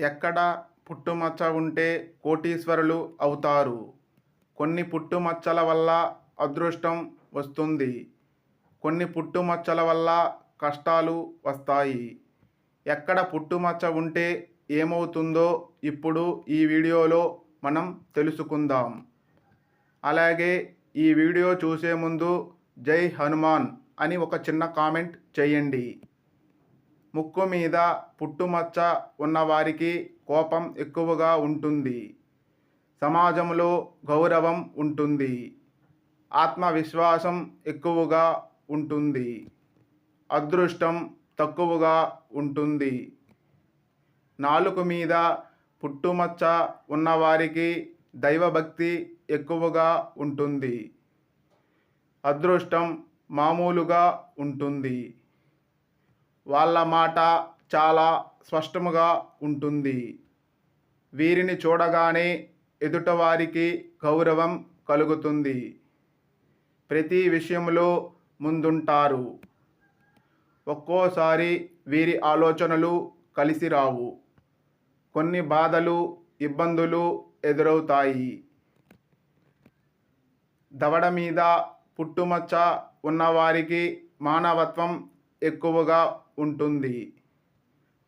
ఎక్కడ పుట్టుమచ్చ ఉంటే కోటీశ్వరులు అవుతారు. కొన్ని పుట్టుమచ్చల వల్ల అదృష్టం వస్తుంది. కొన్ని పుట్టుమచ్చల వల్ల కష్టాలు వస్తాయి. ఎక్కడ పుట్టుమచ్చ ఉంటే ఏమవుతుందో ఇప్పుడు ఈ వీడియోలో మనం తెలుసుకుందాం. అలాగే ఈ వీడియో చూసే ముందు జై హనుమాన్ అని ఒక చిన్న కామెంట్ చేయండి. ముక్కు మీద పుట్టుమచ్చ ఉన్నవారికి కోపం ఎక్కువగా ఉంటుంది. సమాజంలో గౌరవం ఉంటుంది. ఆత్మవిశ్వాసం ఎక్కువగా ఉంటుంది. అదృష్టం తక్కువగా ఉంటుంది. నాలుక మీద పుట్టుమచ్చ ఉన్నవారికి దైవభక్తి ఎక్కువగా ఉంటుంది. అదృష్టం మామూలుగా ఉంటుంది. వాళ్ళ మాట చాలా స్పష్టముగా ఉంటుంది. వీరిని చూడగానే ఎదుటవారికి గౌరవం కలుగుతుంది. ప్రతి విషయంలో ముందుంటారు. ఒక్కోసారి వీరి ఆలోచనలు కలిసి రావు. కొన్ని బాధలు, ఇబ్బందులు ఎదురవుతాయి. దవడ మీద పుట్టుమచ్చ ఉన్నవారికి మానవత్వం ఎక్కువగా ఉంటుంది.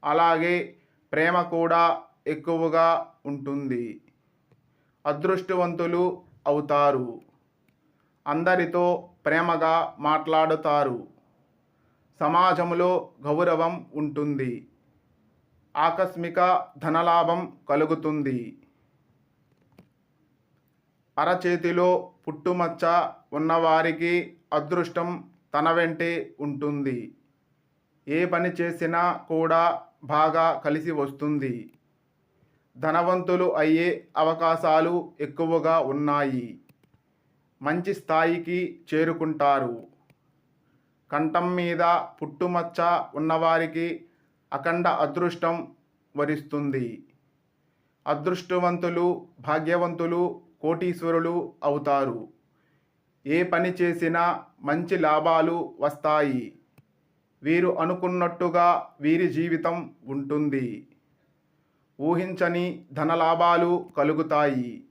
అలాగే ప్రేమ కూడా ఎక్కువగా ఉంటుంది. అదృష్టవంతులు అవుతారు. అందరితో ప్రేమగా మాట్లాడుతారు. సమాజంలో గౌరవం ఉంటుంది. ఆకస్మిక ధనలాభం కలుగుతుంది. అరచేతిలో పుట్టుమచ్చ ఉన్నవారికి అదృష్టం తన వెంటే ఉంటుంది. ఏ పని చేసినా కూడా బాగా కలిసి వస్తుంది. ధనవంతులు అయ్యే అవకాశాలు ఎక్కువగా ఉన్నాయి. మంచి స్థాయికి చేరుకుంటారు. కంఠం మీద పుట్టుమచ్చ ఉన్నవారికి అఖండ అదృష్టం వరిస్తుంది. అదృష్టవంతులు, భాగ్యవంతులు, కోటీశ్వరులు అవుతారు. ఏ పని చేసినా మంచి లాభాలు వస్తాయి. వీరు అనుకున్నట్టుగా వీరి జీవితం ఉంటుంది. ఊహించని ధనలాభాలు కలుగుతాయి.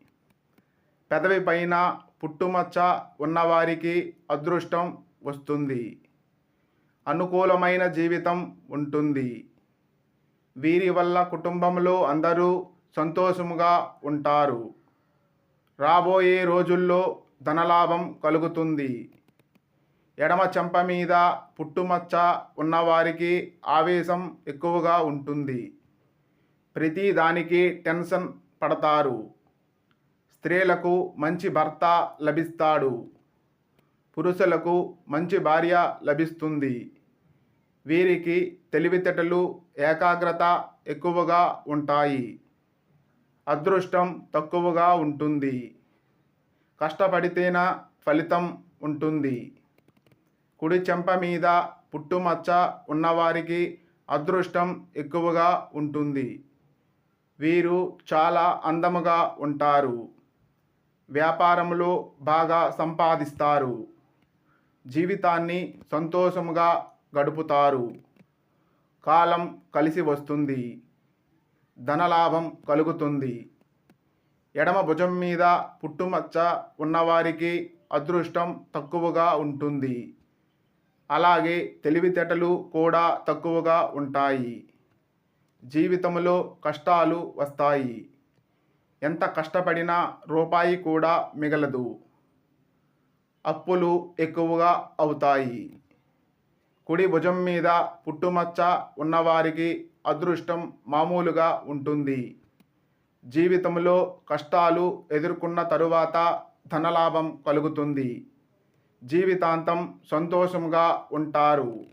పెదవి పైన పుట్టుమచ్చ ఉన్నవారికి అదృష్టం వస్తుంది. అనుకూలమైన జీవితం ఉంటుంది. వీరి వల్ల కుటుంబంలో అందరూ సంతోషముగా ఉంటారు. రాబోయే రోజుల్లో ధనలాభం కలుగుతుంది. ఎడమ చెంప మీద పుట్టుమచ్చ ఉన్నవారికి ఆవేశం ఎక్కువగా ఉంటుంది. ప్రతి దానికి టెన్షన్ పడతారు. స్త్రీలకు మంచి భర్త లభిస్తాడు. పురుషులకు మంచి భార్య లభిస్తుంది. వీరికి తెలివితేటలు, ఏకాగ్రత ఎక్కువగా ఉంటాయి. అదృష్టం తక్కువగా ఉంటుంది. కష్టపడితేనే ఫలితం ఉంటుంది. కుడి చెంప మీద పుట్టుమచ్చ ఉన్నవారికి అదృష్టం ఎక్కువగా ఉంటుంది. వీరు చాలా అందముగా ఉంటారు. వ్యాపారంలో బాగా సంపాదిస్తారు. జీవితాన్ని సంతోషముగా గడుపుతారు. కాలం కలిసి వస్తుంది. ధనలాభం కలుగుతుంది. ఎడమ భుజం మీద పుట్టుమచ్చ ఉన్నవారికి అదృష్టం తక్కువగా ఉంటుంది. అలాగే తెలివితేటలు కూడా తక్కువగా ఉంటాయి. జీవితంలో కష్టాలు వస్తాయి. ఎంత కష్టపడినా రూపాయి కూడా మిగలదు. అప్పులు ఎక్కువగా అవుతాయి. కుడి భుజం మీద పుట్టుమచ్చ ఉన్నవారికి అదృష్టం మామూలుగా ఉంటుంది. జీవితంలో కష్టాలు ఎదుర్కొన్న తరువాత ధనలాభం కలుగుతుంది. జీవితాంతం సంతోషంగా ఉంటారు.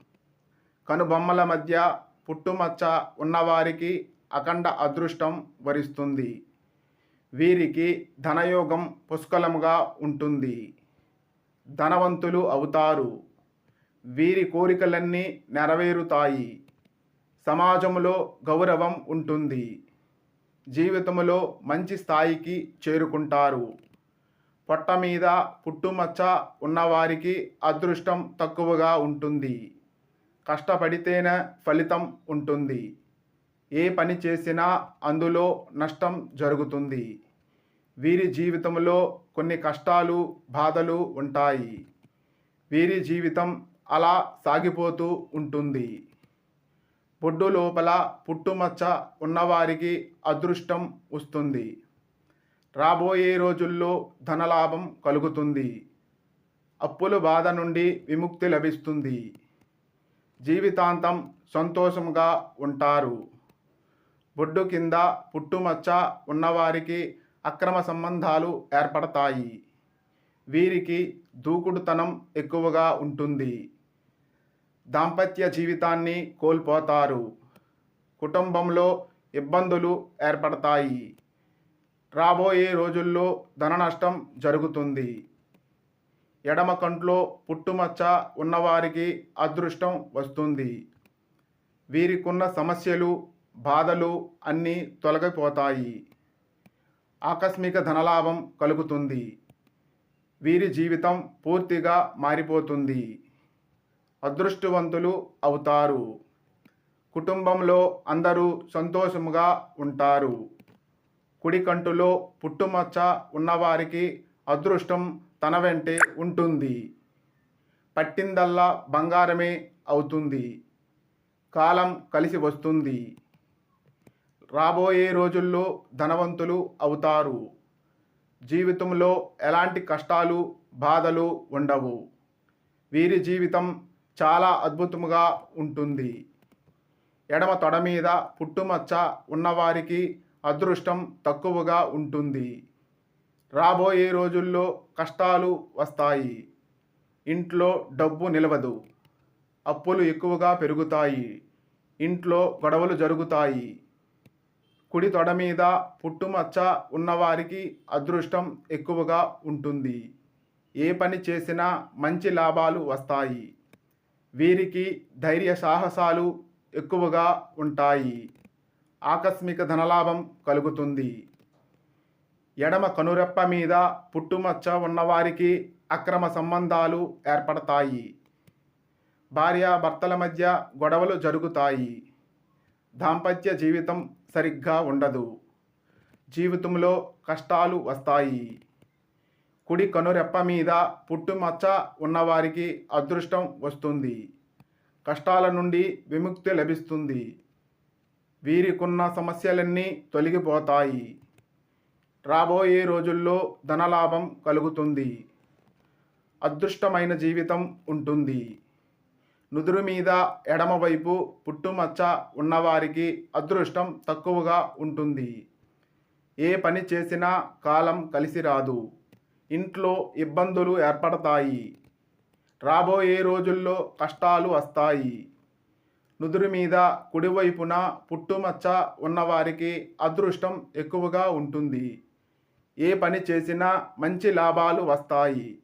కనుబొమ్మల మధ్య పుట్టుమచ్చ ఉన్నవారికి అఖండ అదృష్టం వరిస్తుంది. వీరికి ధనయోగం పుష్కలముగా ఉంటుంది. ధనవంతులు అవుతారు. వీరి కోరికలన్నీ నెరవేరుతాయి. సమాజంలో గౌరవం ఉంటుంది. జీవితంలో మంచి స్థాయికి చేరుకుంటారు. పొట్ట మీద పుట్టుమచ్చ ఉన్నవారికి అదృష్టం తక్కువగా ఉంటుంది. కష్టపడితేనే ఫలితం ఉంటుంది. ఏ పని చేసినా అందులో నష్టం జరుగుతుంది. వీరి జీవితంలో కొన్ని కష్టాలు, బాధలు ఉంటాయి. వీరి జీవితం అలా సాగిపోతూ ఉంటుంది. బొడ్డు లోపల పుట్టుమచ్చ ఉన్నవారికి అదృష్టం వస్తుంది. రాబోయే రోజుల్లో ధనలాభం కలుగుతుంది. అప్పుల బాధ నుండి విముక్తి లభిస్తుంది. జీవితాంతం సంతోషంగా ఉంటారు. బొడ్డు కింద పుట్టుమచ్చ ఉన్నవారికి అక్రమ సంబంధాలు ఏర్పడతాయి. వీరికి దూకుడుతనం ఎక్కువగా ఉంటుంది. దాంపత్య జీవితాన్ని కోల్పోతారు. కుటుంబంలో ఇబ్బందులు ఏర్పడతాయి. రాబోయే రోజుల్లో ధన నష్టం జరుగుతుంది. ఎడమ కంట్లో పుట్టుమచ్చ ఉన్నవారికి అదృష్టం వస్తుంది. వీరికున్న సమస్యలు, బాధలు అన్నీ తొలగిపోతాయి. ఆకస్మిక ధనలాభం కలుగుతుంది. వీరి జీవితం పూర్తిగా మారిపోతుంది. అదృష్టవంతులు అవుతారు. కుటుంబంలో అందరూ సంతోషముగా ఉంటారు. కుడి కంటిలో పుట్టుమచ్చ ఉన్నవారికి అదృష్టం తన వెంటే ఉంటుంది. పట్టిందల్లా బంగారమే అవుతుంది. కాలం కలిసి వస్తుంది. రాబోయే రోజుల్లో ధనవంతులు అవుతారు. జీవితంలో ఎలాంటి కష్టాలు, బాధలు ఉండవు. వీరి జీవితం చాలా అద్భుతముగా ఉంటుంది. ఎడమ తొడ మీద పుట్టుమచ్చ ఉన్నవారికి అదృష్టం తక్కువగా ఉంటుంది. రాబోయే రోజుల్లో కష్టాలు వస్తాయి. ఇంట్లో డబ్బు నిలవదు. అప్పులు ఎక్కువగా పెరుగుతాయి. ఇంట్లో గొడవలు జరుగుతాయి. కుడి తొడ మీద పుట్టుమచ్చ ఉన్నవారికి అదృష్టం ఎక్కువగా ఉంటుంది. ఏ పని చేసినా మంచి లాభాలు వస్తాయి. వీరికి ధైర్య సాహసాలు ఎక్కువగా ఉంటాయి. ఆకస్మిక ధనలాభం కలుగుతుంది. ఎడమ కనురెప్ప మీద పుట్టుమచ్చ ఉన్నవారికి అక్రమ సంబంధాలు ఏర్పడతాయి. భార్యాభర్తల మధ్య గొడవలు జరుగుతాయి. దాంపత్య జీవితం సరిగ్గా ఉండదు. జీవితంలో కష్టాలు వస్తాయి. కుడి కనురెప్ప మీద పుట్టుమచ్చ ఉన్నవారికి అదృష్టం వస్తుంది. కష్టాల నుండి విముక్తి లభిస్తుంది. వీరికున్న సమస్యలన్నీ తొలగిపోతాయి. రాబోయే రోజుల్లో ధనలాభం కలుగుతుంది. అదృష్టమైన జీవితం ఉంటుంది. నుదురు మీద ఎడమవైపు పుట్టుమచ్చ ఉన్నవారికి అదృష్టం తక్కువగా ఉంటుంది. ఏ పని చేసినా కాలం కలిసి రాదు. ఇంట్లో ఇబ్బందులు ఏర్పడతాయి. రాబోయే రోజుల్లో కష్టాలు వస్తాయి. నుదురు మీద కుడివైపున పుట్టుమచ్చ ఉన్నవారికి అదృష్టం ఎక్కువగా ఉంటుంది. ఏ పని చేసినా మంచి లాభాలు వస్తాయి.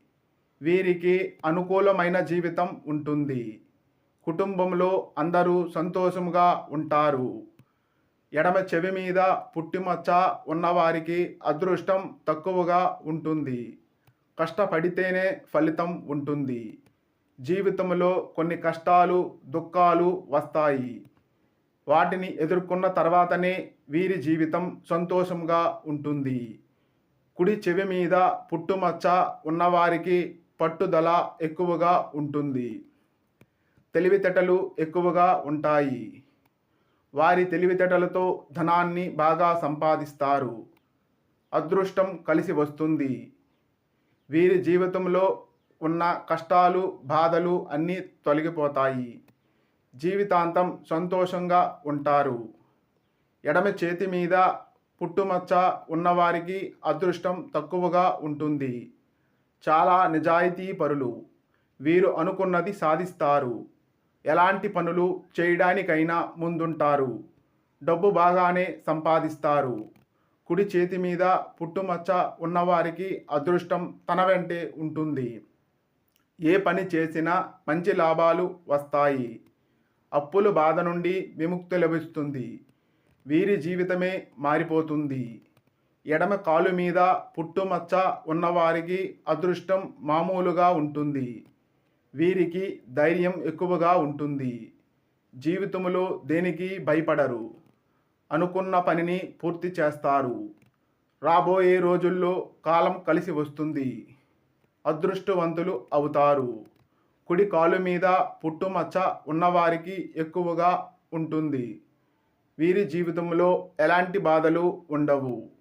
వీరికి అనుకూలమైన జీవితం ఉంటుంది. కుటుంబంలో అందరూ సంతోషంగా ఉంటారు. ఎడమ చెవి మీద పుట్టుమచ్చ ఉన్నవారికి అదృష్టం తక్కువగా ఉంటుంది. కష్టపడితేనే ఫలితం ఉంటుంది. జీవితంలో కొన్ని కష్టాలు, దుఃఖాలు వస్తాయి. వాటిని ఎదుర్కొన్న తర్వాతనే వీరి జీవితం సంతోషంగా ఉంటుంది. కుడి చెవి మీద పుట్టుమచ్చ ఉన్నవారికి పట్టుదల ఎక్కువగా ఉంటుంది. తెలివితేటలు ఎక్కువగా ఉంటాయి. వారి తెలివితేటలతో ధనాన్ని బాగా సంపాదిస్తారు. అదృష్టం కలిసి వస్తుంది. వీరి జీవితంలో ఉన్న కష్టాలు, బాధలు అన్నీ తొలగిపోతాయి. జీవితాంతం సంతోషంగా ఉంటారు. ఎడమ చేతి మీద పుట్టుమచ్చ ఉన్నవారికి అదృష్టం తక్కువగా ఉంటుంది. చాలా నిజాయితీ పరులు. వీరు అనుకున్నది సాధిస్తారు. ఎలాంటి పనులు చేయడానికైనా ముందుంటారు. డబ్బు బాగానే సంపాదిస్తారు. కుడి చేతి మీద పుట్టుమచ్చ ఉన్నవారికి అదృష్టం తన వెంటే ఉంటుంది. ఏ పని చేసినా మంచి లాభాలు వస్తాయి. అప్పుల బాధ నుండి విముక్తి లభిస్తుంది. వీరి జీవితమే మారిపోతుంది. ఎడమ కాలు మీద పుట్టుమచ్చ ఉన్నవారికి అదృష్టం మామూలుగా ఉంటుంది. వీరికి ధైర్యం ఎక్కువగా ఉంటుంది. జీవితంలో దేనికి భయపడరు. అనుకున్న పనిని పూర్తి చేస్తారు. రాబోయే రోజుల్లో కాలం కలిసి వస్తుంది. అదృష్టవంతులు అవుతారు. కుడి కాలు మీద పుట్టుమచ్చ ఉన్నవారికి ఎక్కువగా ఉంటుంది. వీరి జీవితంలో ఎలాంటి బాధలు ఉండవు.